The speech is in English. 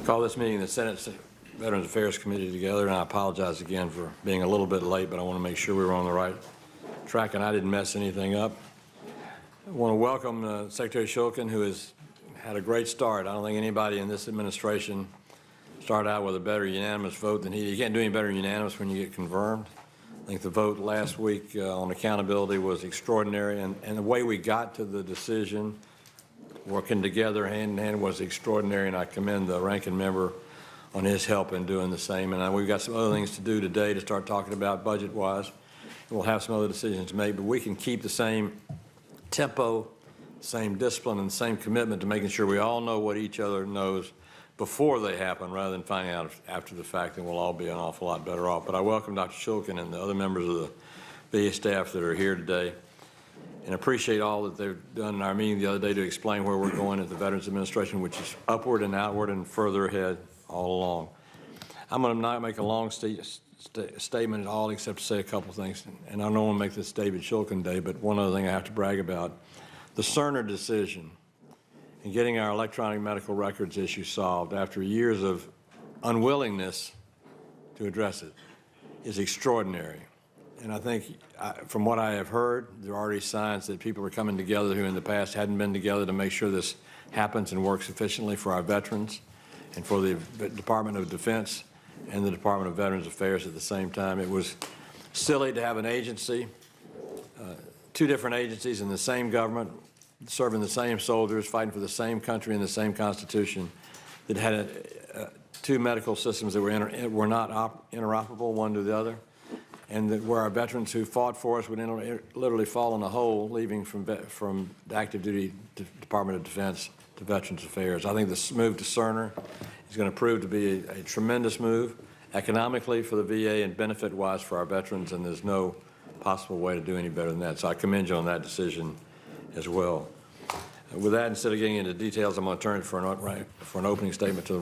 Call this meeting of the Senate Veterans Affairs Committee together, and I apologize again for being a little bit late, but I want to make sure we were on the right track and I didn't mess anything up. I want to welcome Secretary Shulkin, who has had a great start. I don't think anybody in this administration started out with a better unanimous vote than he. You can't do any better than unanimous when you get confirmed. I think the vote last week on accountability was extraordinary, and the way we got to the decision, working together hand in hand, was extraordinary, and I commend the ranking member on his help in doing the same. And we've got some other things to do today to start talking about budget-wise. We'll have some other decisions to make, but we can keep the same tempo, same discipline, and same commitment to making sure we all know what each other knows before they happen rather than finding out after the fact, and we'll all be an awful lot better off. But I welcome Dr. Shulkin and the other members of the VA staff that are here today, and appreciate all that they've done in our meeting the other day to explain where we're going at the Veterans Administration, which is upward and outward and further ahead all along. I'm going to not make a long statement at all except to say a couple things, and I don't want to make this David Shulkin Day, but one other thing I have to brag about. The Cerner decision and getting our electronic medical records issue solved after years of unwillingness to address it is extraordinary. And I think, from what I have heard, there are already signs that people are coming together who in the past hadn't been together to make sure this happens and works efficiently for our veterans and for the Department of Defense and the Department of Veterans Affairs at the same time. It was silly to have an agency, two different agencies in the same government, serving the same soldiers, fighting for the same country and the same Constitution, that had two medical systems that were not interoperable one to the other, and that where our veterans who fought for us would literally fall in a hole, leaving from active duty Department of Defense to Veterans Affairs. I think this move to Cerner is going to prove to be a tremendous move economically for the VA and benefit-wise for our veterans, and there's no possible way to do any better than that. So I commend you on that decision as well. With that, instead of getting into details, I'm going to turn for an opening statement to the